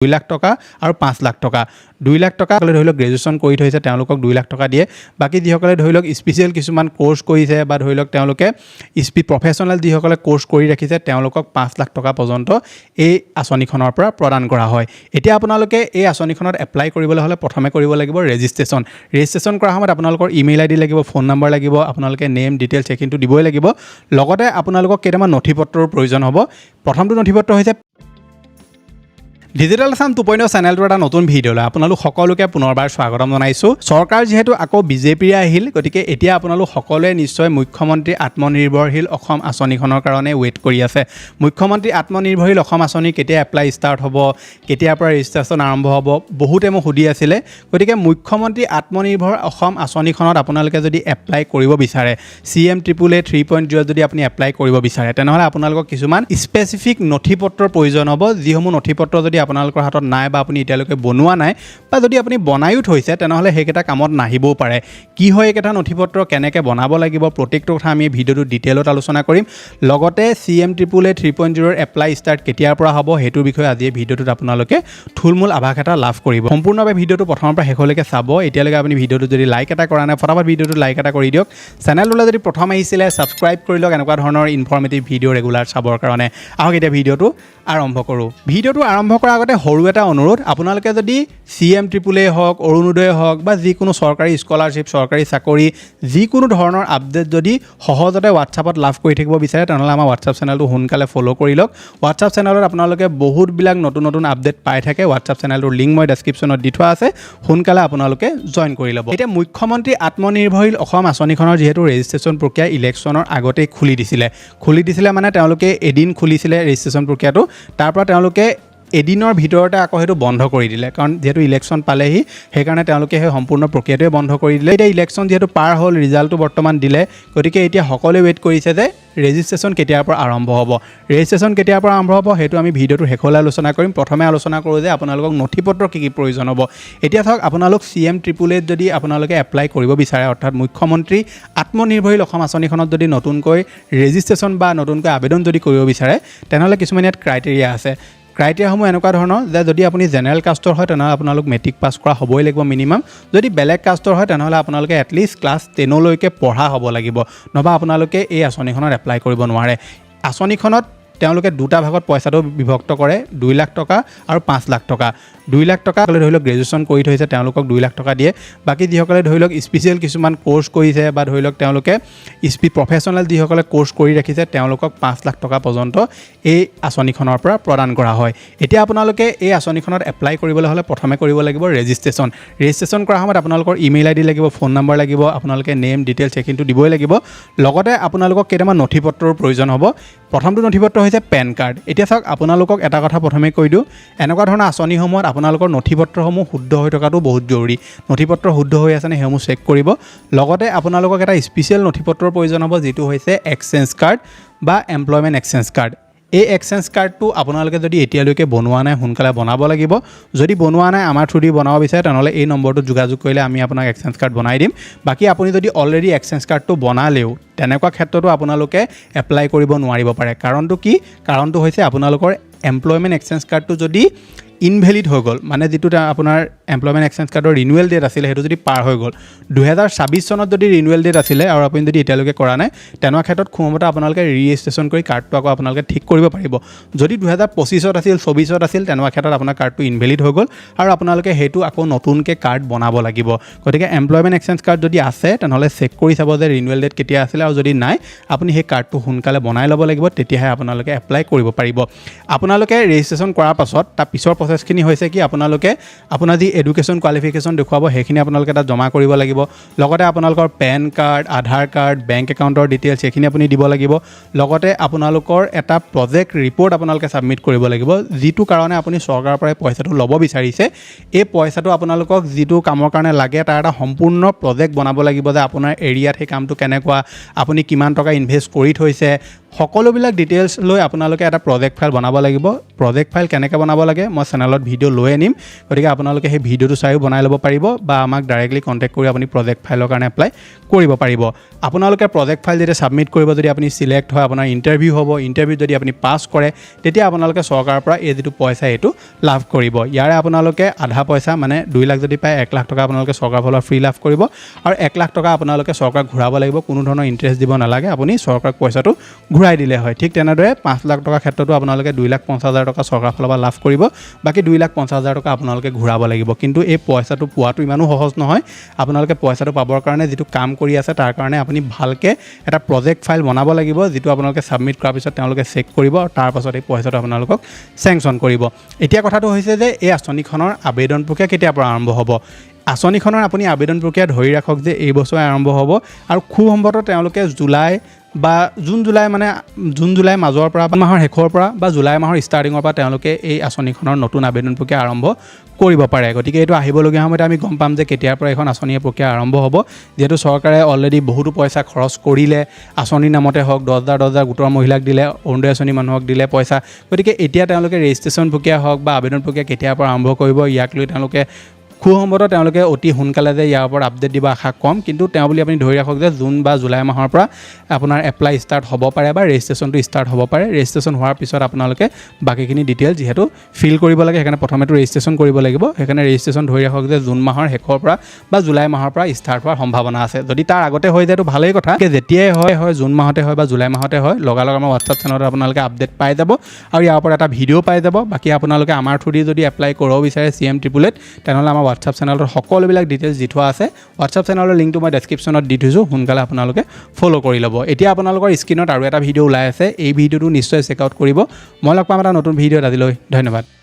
2 লাখ টকা আৰু 5 লাখ টকা 2 লাখ টকা হ'লে ধৰি লওক গ্ৰেজুৱেশ্যন কৰি থৈছে তেওঁলোকক 2 লাখ টকা দিয়ে বাকি যিসকলে ধৰি লওক স্পেচিয়েল কিছুমান কোৰ্স কৰিছে বা ধৰি লওক তেওঁলোকে প্ৰফেচনেল যিসকলে কোৰ্স কৰি ৰাখিছে তেওঁলোকক 5 লাখ টকা পৰ্যন্ত এই আঁচনিখনৰ পৰা প্ৰদান কৰা হয় এতিয়া আপোনালোকে এই আঁচনিখনত এপ্লাই কৰিবলৈ হ'লে প্ৰথমে কৰিব লাগিব ৰেজিষ্ট্ৰেচন কৰা সময়ত আপোনালোকৰ ইমেইল আইডি লাগিব ফোন নম্বৰ লাগিব আপোনালোকে নেম ডিটেইলছ এখিনটো দিবই লাগিব লগতে আপোনালোকক কেইটামান নথিপত্ৰৰ প্ৰয়োজন হ'ব প্ৰথমটো নথিপত্ৰ হৈছে ডিজিটেল আসাম 2.0 চেনেলটোৰ এটা নতুন ভিডিঅ'লৈ আপোনালোক সকলোকে পুনৰবাৰ স্বাগতম জনাইছোঁ চৰকাৰ যেহেতু আকৌ বিজেপিৰে আহিল গতিকে এতিয়া আপোনালোক সকলোৱে নিশ্চয় মুখ্যমন্ত্ৰী আত্মনিৰ্ভৰশীল অসম আঁচনিখনৰ কাৰণে ৱেইট কৰি আছে মুখ্যমন্ত্ৰী আত্মনিৰ্ভৰশীল অসম আঁচনি কেতিয়া এপ্লাই ষ্টাৰ্ট হ'ব কেতিয়াৰ পৰা ৰেজিষ্ট্ৰেশ্যন আৰম্ভ হ'ব বহুতে মোক সুধি আছিলে গতিকে মুখ্যমন্ত্ৰী আত্মনিৰ্ভৰ অসম আঁচনিখনত আপোনালোকে যদি এপ্লাই কৰিব বিচাৰে CMAAA 3.0 যদি আপুনি এপ্লাই কৰিব বিচাৰে তেনেহ'লে আপোনালোকক কিছুমান স্পেচিফিক নথিপত্ৰৰ প্ৰয়োজন হ'ব যিসমূহ নথিপত্ৰ যদি আপোনালোকৰ হাতত নাই বা আপুনি এতিয়ালৈকে বনোৱা নাই বা যদি আপুনি বনায়ো থৈছে তেনেহ'লে সেইকেইটা কামত নাহিবও পাৰে কি হয় এইকেইটা নথিপত্ৰ কেনেকৈ বনাব লাগিব প্ৰত্যেকটো কথা আমি ভিডিঅ'টো ডিটেইলত আলোচনা কৰিম লগতে CMAAA 3.0 ৰ এপ্লাই ষ্টাৰ্ট কেতিয়াৰ পৰা হ'ব সেইটোৰ বিষয়ে আজি এই ভিডিঅ'টোত আপোনালোকে থুলমূল আভাস এটা লাভ কৰিব সম্পূৰ্ণভাৱে ভিডিঅ'টো প্ৰথমৰ পৰা শেষলৈকে চাব এতিয়ালৈকে আপুনি ভিডিঅ'টো যদি লাইক এটা কৰা নাই ফটাফট ভিডিঅ'টো লাইক এটা কৰি দিয়ক চেনেলটোলৈ যদি প্ৰথম আহিছিলে ছাবস্ক্ৰাইব কৰি লওক এনেকুৱা ধৰণৰ ইনফৰ্মেটিভ ভিডিঅ' ৰেগুলাৰ চাবৰ কাৰণে আহক এতিয়া ভিডিঅ'টো আৰম্ভ কৰোঁ ভিডিঅ'টো আৰম্ভ কৰাৰ আগতে সৰু এটা অনুৰোধ আপোনালোকে যদি CMAAA হওক অৰুণোদয় হওক বা যিকোনো চৰকাৰী স্কলাৰশ্বিপ চৰকাৰী চাকৰি যিকোনো ধৰণৰ আপডেট যদি সহজতে হোৱাটছআপত লাভ কৰি থাকিব বিচাৰে তেনেহ'লে আমাৰ হোৱাটছআপ চেনেলটো সোনকালে ফ'ল' কৰি লওক হোৱাটছআপ চেনেলত আপোনালোকে বহুতবিলাক নতুন আপডেট পাই থাকে হোৱাটছআপ চেনেলটোৰ লিংক মই ডেছক্ৰিপশ্যনত দি থোৱা আছে সোনকালে আপোনালোকে জইন কৰি ল'ব এতিয়া মুখ্যমন্ত্ৰী আত্মনিৰ্ভৰশীল অসম আঁচনিখনৰ যিহেতু ৰেজিষ্ট্ৰেশ্যন প্ৰক্ৰিয়া ইলেকশ্যনৰ আগতেই খুলি দিছিলে মানে তেওঁলোকে এদিন খুলিছিলে ৰেজিষ্ট্ৰেশ্যন প্ৰক্ৰিয়াটো তাৰ পৰা তেওঁলোকে এদিনৰ ভিতৰতে আকৌ সেইটো বন্ধ কৰি দিলে কাৰণ যেহেতু ইলেকশ্যন পালেহি সেইকাৰণে তেওঁলোকে সেই সম্পূৰ্ণ প্ৰক্ৰিয়াটোৱে বন্ধ কৰি দিলে এতিয়া ইলেকশ্যন যিহেতু পাৰ হ'ল ৰিজাল্টটো বৰ্তমান দিলে গতিকে এতিয়া সকলোৱে ৱেইট কৰিছে যে ৰেজিষ্ট্ৰেশ্যন কেতিয়াৰ পৰা আৰম্ভ হ'ব সেইটো আমি ভিডিঅ'টো শেষলৈ আলোচনা কৰিম প্ৰথমে আলোচনা কৰোঁ যে আপোনালোকক নথিপত্ৰ কি প্ৰয়োজন হ'ব এতিয়া চাওক আপোনালোক CMAAA যদি আপোনালোকে এপ্লাই কৰিব বিচাৰে অৰ্থাৎ মুখ্যমন্ত্ৰী আত্মনিৰ্ভৰশীল অসম আঁচনিখনত যদি নতুনকৈ ৰেজিষ্ট্ৰেশ্যন বা নতুনকৈ আবেদন যদি কৰিব বিচাৰে তেনেহ'লে কিছুমান ইয়াত ক্ৰাইটেৰিয়া আছে ক্ৰাইটেৰিয়াসমূহ এনেকুৱা ধৰণৰ যে যদি আপুনি জেনেৰেল কাষ্টৰ হয় তেনেহ'লে আপোনালোক মেট্ৰিক পাছ কৰা হ'বই লাগিব মিনিমাম যদি বেলেগ কাষ্টৰ হয় তেনেহ'লে আপোনালোকে এটলিষ্ট ক্লাছ 10 লৈকে পঢ়া হ'ব লাগিব নহবা আপোনালোকে এই আঁচনিখনত এপ্লাই কৰিব নোৱাৰে আঁচনিখনত তেওঁলোকে দুটা ভাগত পইচাটো বিভক্ত কৰে 2 লাখ টকা আৰু 5 লাখ টকা 2 লাখ টকা হ'লে ধৰি লওক গ্ৰেজুৱেশ্যন কৰি থৈছে তেওঁলোকক 2 লাখ টকা দিয়ে বাকি যিসকলে ধৰি লওক স্পেচিয়েল কিছুমান কোৰ্স কৰিছে বা ধৰি লওক তেওঁলোকে প্ৰফেচনেল যিসকলে কোৰ্স কৰি ৰাখিছে তেওঁলোকক 5 লাখ টকা পৰ্যন্ত এই আঁচনিখনৰ পৰা প্ৰদান কৰা হয় এতিয়া আপোনালোকে এই আঁচনিখনত এপ্লাই কৰিবলৈ হ'লে প্ৰথমে কৰিব লাগিব ৰেজিষ্ট্ৰেচন কৰা সময়ত আপোনালোকৰ ইমেইল আইডি লাগিব ফোন নম্বৰ লাগিব আপোনালোকে নেম ডিটেইলছ এখিনটো দিবই লাগিব লগতে আপোনালোকক কেইটামান নথিপত্ৰৰ প্ৰয়োজন হ'ব প্ৰথমটো নথিপত্ৰ হৈছে পেন কাৰ্ড এতিয়া চাওক আপোনালোকক এটা কথা প্ৰথমে কৈ দিওঁ এনেকুৱা ধৰণৰ আঁচনিসমূহত আপোনালোকৰ নথিপত্ৰসমূহ শুদ্ধ হৈ থকাটো বহুত জৰুৰী নথিপত্ৰ শুদ্ধ হৈ আছেনে সেইসমূহ চেক কৰিব লগতে আপোনালোকক এটা স্পেচিয়েল নথিপত্ৰৰ প্ৰয়োজন হ'ব যিটো হৈছে এক্সচেঞ্জ কাৰ্ড বা এমপ্লয়মেণ্ট এক্সচেঞ্জ কাৰ্ড এই এক্সচেঞ্জ কাৰ্ডটো আপোনালোকে যদি এতিয়ালৈকে বনোৱা নাই সোনকালে বনাব লাগিব যদি বনোৱা নাই আমাৰ থ্ৰুদি বনাব বিচাৰে তেনেহ'লে এই নম্বৰটোত যোগাযোগ কৰিলে আমি আপোনাক এক্সচেঞ্জ কাৰ্ড বনাই দিম বাকি আপুনি যদি অলৰেডি এক্সচেঞ্জ কাৰ্ডটো বনালেও তেনেকুৱা ক্ষেত্ৰতো আপোনালোকে এপ্লাই কৰিব নোৱাৰিব পাৰে কাৰণটো হৈছে আপোনালোকৰ এমপ্লয়মেণ্ট এক্সচেঞ্জ কাৰ্ডটো যদি ইনভেলিড হৈ গ'ল মানে যিটো আপোনাৰ এমপ্লয়মেণ্ট এক্সচেঞ্জ কাৰ্ডৰ ৰিনিউৱেল ডেট আছিলে সেইটো যদি পাৰ হৈ গ'ল 2026 চনত যদি ৰিনিউৱেল ডেট আছিলে আৰু আপুনি যদি এতিয়ালৈকে কৰা নাই তেনেকুৱা ক্ষেত্ৰত সময়মতে আপোনালোকে ৰিৰেজিষ্ট্ৰেশ্যন কৰি কাৰ্ডটো আকৌ আপোনালোকে ঠিক কৰিব পাৰিব যদি 2025ত আছিল 24ত আছিল তেনেকুৱা ক্ষেত্ৰত আপোনাৰ কাৰ্ডটো ইনভেলিড হৈ গ'ল আৰু আপোনালোকে সেইটো আকৌ নতুনকৈ কাৰ্ড বনাব লাগিব গতিকে এমপ্লয়মেণ্ট এক্সচেঞ্জ কাৰ্ড যদি আছে তেনেহ'লে চেক কৰি চাব যে ৰিনিউৱেল ডেট কেতিয়া আছিলে আৰু যদি নাই আপুনি সেই কাৰ্ডটো সোনকালে বনাই ল'ব লাগিব তেতিয়াহে আপোনালোকে এপ্লাই কৰিব পাৰিব আপোনালোকে ৰেজিষ্ট্ৰেশ্যন কৰাৰ পাছত তাৰ পিছৰ প্ৰচেছখিনি হৈছে কি আপোনালোকে আপোনাৰ যি এডুকেশ্যন কোৱালিফিকেশ্যন দেখুৱাব সেইখিনি আপোনালোকে তাত জমা কৰিব লাগিব লগতে আপোনালোকৰ পেন কাৰ্ড আধাৰ কাৰ্ড বেংক একাউণ্টৰ ডিটেইলছ সেইখিনি আপুনি দিব লাগিব লগতে আপোনালোকৰ এটা প্ৰজেক্ট ৰিপৰ্ট আপোনালোকে ছাবমিট কৰিব লাগিব যিটো কাৰণে আপুনি চৰকাৰৰ পৰা পইচাটো ল'ব বিচাৰিছে এই পইচাটো আপোনালোকক যিটো কামৰ কাৰণে লাগে তাৰ এটা সম্পূৰ্ণ প্ৰজেক্ট বনাব লাগিব যে আপোনাৰ এৰিয়াত সেই কামটো কেনেকুৱা আপুনি কিমান টকা ইনভেষ্ট কৰি থৈছে সকলোবিলাক ডিটেইলছ লৈ আপোনালোকে এটা প্ৰজেক্ট ফাইল বনাব লাগিব প্ৰজেক্ট ফাইল কেনেকৈ বনাব লাগে মই চেনেলত ভিডিঅ' লৈ আনিম গতিকে আপোনালোকে সেই ভিডিঅ'টো চাইও বনাই ল'ব পাৰিব বা আমাক ডাইৰেক্টলি কণ্টেক্ট কৰি আপুনি প্ৰজেক্ট ফাইলৰ কাৰণে এপ্লাই কৰিব পাৰিব আপোনালোকে প্ৰজেক্ট ফাইল যেতিয়া ছাবমিট কৰিব যদি আপুনি চিলেক্ট হয় আপোনাৰ ইণ্টাৰভিউ হ'ব ইণ্টাৰভিউত যদি আপুনি পাছ কৰে তেতিয়া আপোনালোকে চৰকাৰৰ পৰা এই যিটো পইচা এইটো লাভ কৰিব ইয়াৰে আপোনালোকে আধা পইচা মানে 2 লাখ যদি পায় 1 লাখ টকা আপোনালোকে চৰকাৰৰ ফালৰ ফ্ৰী লাভ কৰিব আৰু 1 লাখ টকা আপোনালোকে চৰকাৰক ঘূৰাব লাগিব কোনো ধৰণৰ ইণ্টাৰেষ্ট দিব নালাগে আপুনি চৰকাৰক পইচাটো ঘূৰাই দিলে হয় ঠিক তেনেদৰে 5 লাখ টকাৰ ক্ষেত্ৰতো আপোনালোকে 2,50,000 টকা চৰকাৰৰ ফালৰ পৰা লাভ কৰিব বাকি 2,50,000 টকা আপোনালোকে ঘূৰাব লাগিব কিন্তু এই পইচাটো পোৱাটো ইমানো সহজ নহয় আপোনালোকে পইচাটো পাবৰ কাৰণে যেটো কাম কৰি আছে তাৰ কাৰণে আপুনি ভালকে এটা প্ৰজেক্ট ফাইল বনাব লাগিব যেটো আপোনালোকে সাবমিট কৰাৰ পিছত তেওঁলোকে চেক কৰিব আৰু তাৰ পাছত এই পইচাটো আপোনালোকক স্যাংচন কৰিব এতিয়া কথাটো হৈছে যে এই আঁচনিখনৰ আবেদন প্ৰক্ৰিয়া কেতিয়াৰ পৰা আৰম্ভ হ'ব আঁচনিখনৰ আপুনি আবেদন প্ৰক্ৰিয়া ধৰি ৰাখক যে এই বছৰ আৰম্ভ হ'ব আৰু খুব সম্ভৱতঃ তেওঁলোকে জুলাই বা জুন জুলাই মাজৰ পৰা মাহৰ শেষৰ পৰা বা জুলাই মাহৰ ষ্টাৰ্টিঙৰ পৰা তেওঁলোকে এই আঁচনিখনৰ নতুন আবেদন প্ৰক্ৰিয়া আৰম্ভ কৰিব পাৰে গতিকে এইটো আহিবলগীয়া সময়তে আমি গম পাম যে কেতিয়াৰ পৰা এখন আঁচনিৰ প্ৰক্ৰিয়া আৰম্ভ হ'ব যেহেতু চৰকাৰে অলৰেডি বহুতো পইচা খৰচ কৰিলে আঁচনিৰ নামতে হওক 10,000 গোটৰ মহিলাক দিলে অৰুণোদয় আঁচনি মানুহক দিলে পইচা গতিকে এতিয়া তেওঁলোকে ৰেজিষ্ট্ৰেশ্যন প্ৰক্ৰিয়া হওক বা আবেদন প্ৰক্ৰিয়া কেতিয়াৰ পৰা আৰম্ভ কৰিব ইয়াক লৈ তেওঁলোকে খুব সম্ভৱতঃ তেওঁলোকে অতি সোনকালে যে ইয়াৰ ওপৰত আপডেট দিব আশা কম কিন্তু তেওঁ বুলি আপুনি ধৰি ৰাখক যে জুন বা জুলাই মাহৰ পৰা আপোনাৰ এপ্লাই ষ্টাৰ্ট হ'ব পাৰে বা ৰেজিষ্ট্ৰেশ্যনটো ষ্টাৰ্ট হ'ব পাৰে ৰেজিষ্ট্ৰেশ্যন হোৱাৰ পিছত আপোনালোকে বাকিখিনি ডিটেইলছ যেহেতু ফিল কৰিব লাগে সেইকাৰণে প্ৰথমেতো ৰেজিষ্ট্ৰেশ্যন কৰিব লাগিব সেইকাৰণে ৰেজিষ্ট্ৰেশ্যন ধৰি ৰাখক যে জুন মাহৰ শেষৰ পৰা বা জুলাই মাহৰ পৰা ষ্টাৰ্ট হোৱাৰ সম্ভাৱনা আছে যদি তাৰ আগতে হৈ যায়তো ভালেই কথা যেতিয়াই হয় জুন মাহতে হয় বা জুলাই মাহতে হয় লগালগ আমাৰ হোৱাটছআপ চেনেলত আপোনালোকে আপডেট পাই যাব আৰু ইয়াৰ ওপৰত এটা ভিডিঅ' পাই যাব বাকি আপোনালোকে আমাৰ থ্ৰুদি যদি এপ্লাই কৰিব বিচাৰে CM888 তেনেহ'লে আমাৰ হোৱাটছআপ চেনেলৰ সকলোবিলাক ডিটেইলছ দি থোৱা আছে হোৱাটছআপ চেনেলৰ লিংকটো মই ডেছক্ৰিপশ্যনত দি থৈছোঁ সোনকালে আপোনালোকে ফ'ল' কৰি ল'ব এতিয়া আপোনালোকৰ স্ক্ৰীনত আৰু এটা ভিডিঅ' ওলাই আছে এই ভিডিঅ'টো নিশ্চয় চেক আউট কৰিব মই লগ পাম এটা নতুন ভিডিঅ'ত আজিলৈ ধন্যবাদ